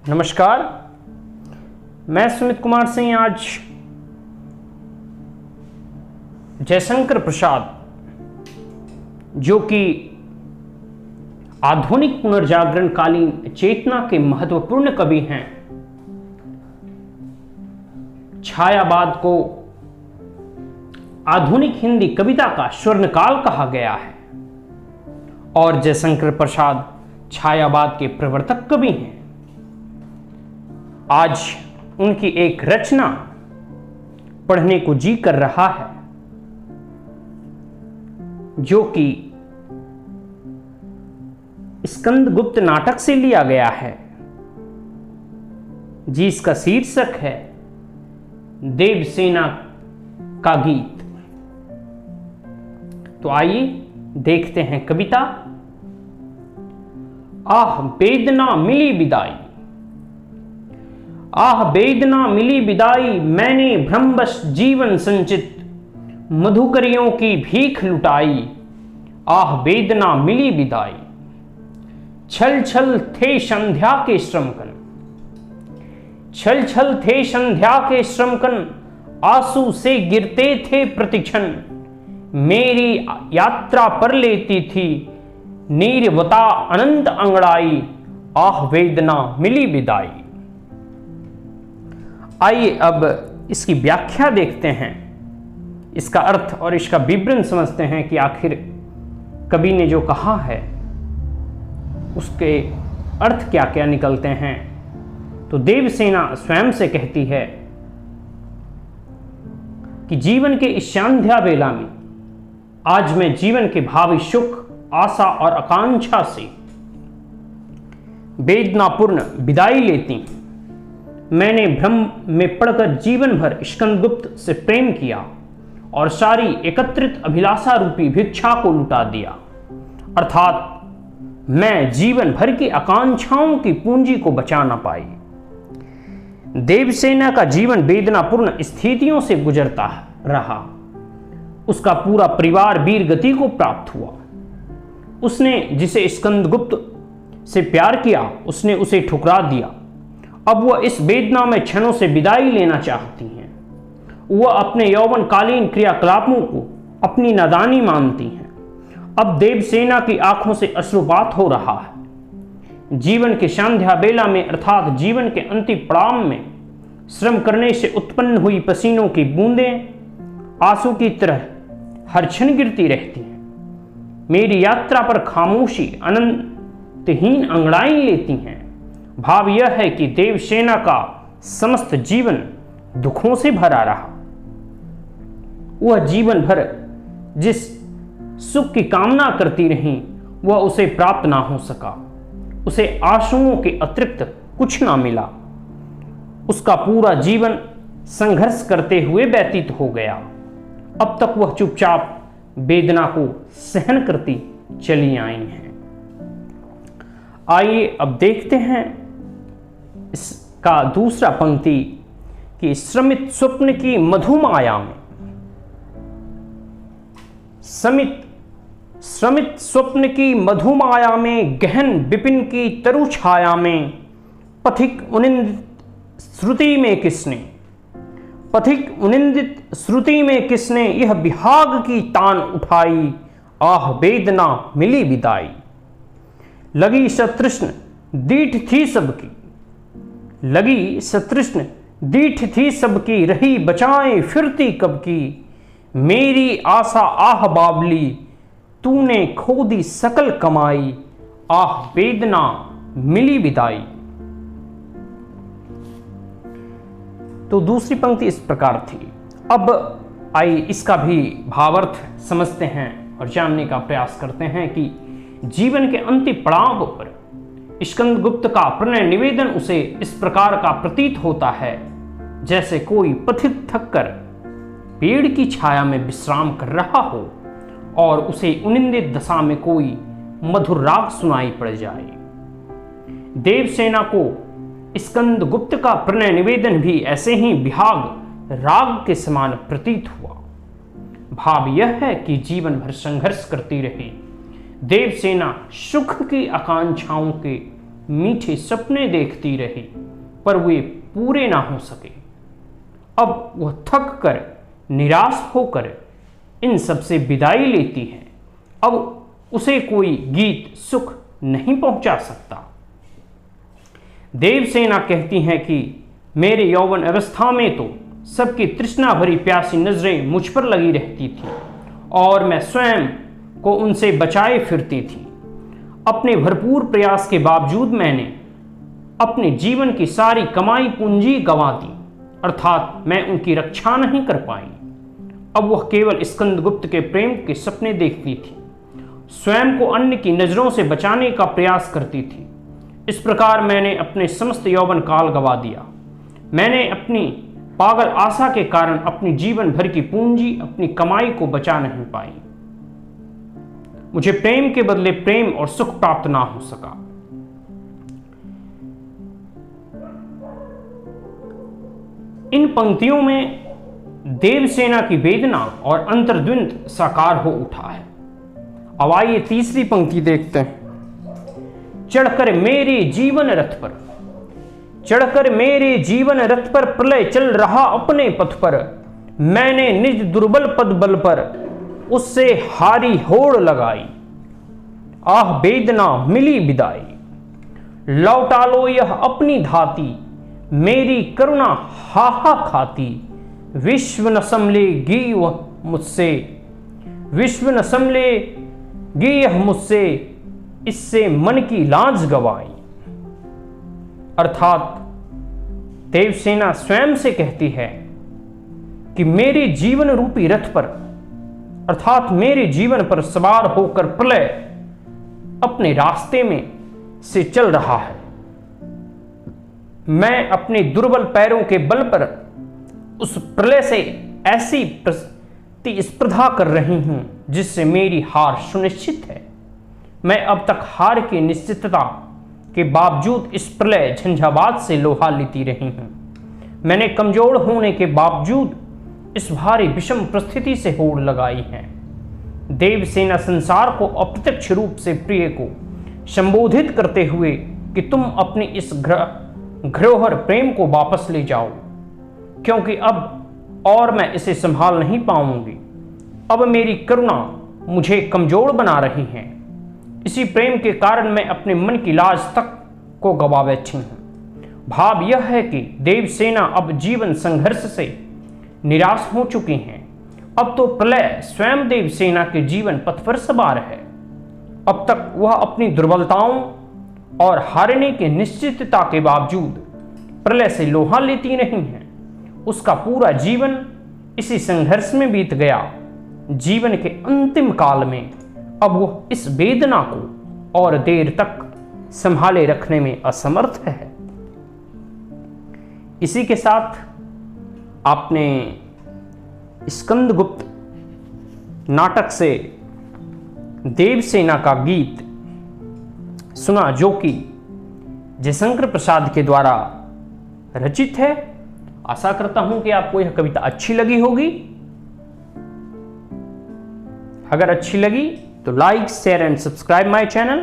नमस्कार, मैं सुमित कुमार सिंह आज जयशंकर प्रसाद, जो कि आधुनिक पुनर्जागरण कालीन चेतना के महत्वपूर्ण कवि हैं, छायावाद को आधुनिक हिंदी कविता का स्वर्णकाल कहा गया है और जयशंकर प्रसाद छायावाद के प्रवर्तक कवि हैं। आज उनकी एक रचना पढ़ने को जी कर रहा है, जो कि स्कंदगुप्त नाटक से लिया गया है, जिसका शीर्षक है देवसेना का गीत। तो आइए देखते हैं कविता। आह वेदना मिली विदाई, आह वेदना मिली विदाई, मैंने भ्रमवश जीवन संचित मधुकरियों की भीख लुटाई। आह वेदना मिली विदाई, छल छल थे संध्या के श्रमकन, छल छल थे संध्या के श्रमकन, आंसू से गिरते थे प्रतिक्षण। मेरी यात्रा पर लेती थी नीरवता अनंत अंगड़ाई, आह वेदना मिली विदाई। आइए अब इसकी व्याख्या देखते हैं, इसका अर्थ और इसका विवरण समझते हैं कि आखिर कवि ने जो कहा है उसके अर्थ क्या क्या निकलते हैं। तो देवसेना स्वयं से कहती है कि जीवन के इस संध्या बेला में आज मैं जीवन के भावी सुख, आशा और आकांक्षा से वेदनापूर्ण विदाई लेती हूं। मैंने भ्रम में पड़कर जीवन भर स्कंदगुप्त से प्रेम किया और सारी एकत्रित अभिलाषा रूपी भिक्षा को लुटा दिया, अर्थात मैं जीवन भर की आकांक्षाओं की पूंजी को बचा ना पाई। देवसेना का जीवन वेदनापूर्ण स्थितियों से गुजरता रहा। उसका पूरा परिवार वीर गति को प्राप्त हुआ। उसने जिसे स्कंदगुप्त से प्यार किया, उसने उसे ठुकरा दिया। अब वह इस वेदना में क्षणों से विदाई लेना चाहती हैं। वह अपने यौवनकालीन क्रियाकलापों को अपनी नादानी मानती हैं। अब देवसेना की आंखों से अश्रुपात हो रहा है। जीवन के संध्या बेला में, अर्थात जीवन के अंतिम पड़ाव में श्रम करने से उत्पन्न हुई पसीनों की बूंदें आंसू की तरह हर क्षण गिरती रहती हैं। मेरी यात्रा पर खामोशी अनंतहीन अंगड़ाई लेती हैं। भाव यह है कि देवसेना का समस्त जीवन दुखों से भरा रहा। वह जीवन भर जिस सुख की कामना करती रही, वह उसे प्राप्त ना हो सका। उसे आंसुओं के अतिरिक्त कुछ ना मिला। उसका पूरा जीवन संघर्ष करते हुए व्यतीत हो गया। अब तक वह चुपचाप वेदना को सहन करती चली आई हैं। आइए अब देखते हैं इसका दूसरा पंक्ति कि श्रमित स्वप्न की मधुमाया में, श्रमित स्वप्न की मधुमाया में, गहन विपिन की तरु छाया में, पथिक उनिंदित श्रुति में किसने, पथिक उनिंदित श्रुति में किसने यह विहाग की तान उठाई। आह वेदना मिली विदाई, लगी सतृष्ण दीठ थी सबकी, लगी सतृष्ण दीठ थी सबकी, रही बचाए फिरती कब की। मेरी आशा आह बावली, तूने खो दी सकल कमाई। आह वेदना मिली विदाई। तो दूसरी पंक्ति इस प्रकार थी। अब आइए इसका भी भावार्थ समझते हैं और जानने का प्रयास करते हैं कि जीवन के अंतिम पड़ाव पर स्कंदगुप्त का प्रणय निवेदन उसे इस प्रकार का प्रतीत होता है, जैसे कोई पथिक थककर पेड़ की छाया में विश्राम कर रहा हो और उसे उनिंदित दशा में कोई मधुर राग सुनाई पड़ जाए। देवसेना को स्कंदगुप्त का प्रणय निवेदन भी ऐसे ही विहाग राग के समान प्रतीत हुआ। भाव यह है कि जीवन भर संघर्ष करती रही देवसेना सुख की आकांक्षाओं के मीठे सपने देखती रही, पर वे पूरे ना हो सके। अब वह थक कर, निराश होकर इन सब से विदाई लेती है। अब उसे कोई गीत सुख नहीं पहुंचा सकता। देवसेना कहती हैं कि मेरे यौवन अवस्था में तो सबकी तृष्णा भरी प्यासी नजरें मुझ पर लगी रहती थी और मैं स्वयं को उनसे बचाए फिरती थी। अपने भरपूर प्रयास के बावजूद मैंने अपने जीवन की सारी कमाई पूंजी गंवा दी, अर्थात मैं उनकी रक्षा नहीं कर पाई। अब वह केवल स्कंदगुप्त के प्रेम के सपने देखती थी, स्वयं को अन्य की नजरों से बचाने का प्रयास करती थी। इस प्रकार मैंने अपने समस्त यौवन काल गंवा दिया। मैंने अपनी पागल आशा के कारण अपनी जीवन भर की पूंजी, अपनी कमाई को बचा नहीं पाई। मुझे प्रेम के बदले प्रेम और सुख प्राप्त ना हो सका। इन पंक्तियों में देवसेना की वेदना और अंतर्द्वंद साकार हो उठा है। अब आइए तीसरी पंक्ति देखते हैं। चढ़कर मेरे जीवन रथ पर, चढ़कर मेरे जीवन रथ पर प्रलय चल रहा अपने पथ पर, मैंने निज दुर्बल पद बल पर उससे हारी होड़ लगाई। आह वेदना मिली विदाई, लौटा लो यह अपनी धाती, मेरी करुणा हाहा खाती। विश्व न संभलेगी वह मुझसे, विश्व न संभलेगी यह मुझसे, इससे मन की लाज गवाई। अर्थात देवसेना स्वयं से कहती है कि मेरे जीवन रूपी रथ पर, अर्थात मेरे जीवन पर सवार होकर प्रलय अपने रास्ते में से चल रहा है। मैं अपने दुर्बल पैरों के बल पर उस प्रलय से ऐसी प्रतिस्पर्धा कर रही हूं जिससे मेरी हार सुनिश्चित है। मैं अब तक हार की निश्चितता के बावजूद इस प्रलय झंझावात से लोहा लेती रही हूं। मैंने कमजोर होने के बावजूद इस भारी विषम परिस्थिति से होड़ लगाई है। देवसेना संसार को अप्रत्यक्ष रूप से प्रिय को संबोधित करते हुए कि तुम अपनी इस घरोहर प्रेम को वापस ले जाओ, क्योंकि अब और मैं इसे संभाल नहीं पाऊंगी। अब मेरी करुणा मुझे कमजोर बना रही है। इसी प्रेम के कारण मैं अपने मन की लाज तक को गवा बैठी हूं। भाव यह है कि देवसेना अब जीवन संघर्ष से निराश हो चुकी हैं। अब तो प्रलय स्वयं देवसेना के जीवन पथ पर सवार है। अब तक वह अपनी दुर्बलताओं और हारने की निश्चितता के बावजूद प्रलय से लोहा लेती नहीं है। उसका पूरा जीवन इसी संघर्ष में बीत गया। जीवन के अंतिम काल में अब वह इस वेदना को और देर तक संभाले रखने में असमर्थ है। इसी के साथ आपने स्कंदगुप्त नाटक से देवसेना का गीत सुना, जो कि जयशंकर प्रसाद के द्वारा रचित है। आशा करता हूं कि आपको यह कविता अच्छी लगी होगी। अगर अच्छी लगी तो like, share and subscribe my channel.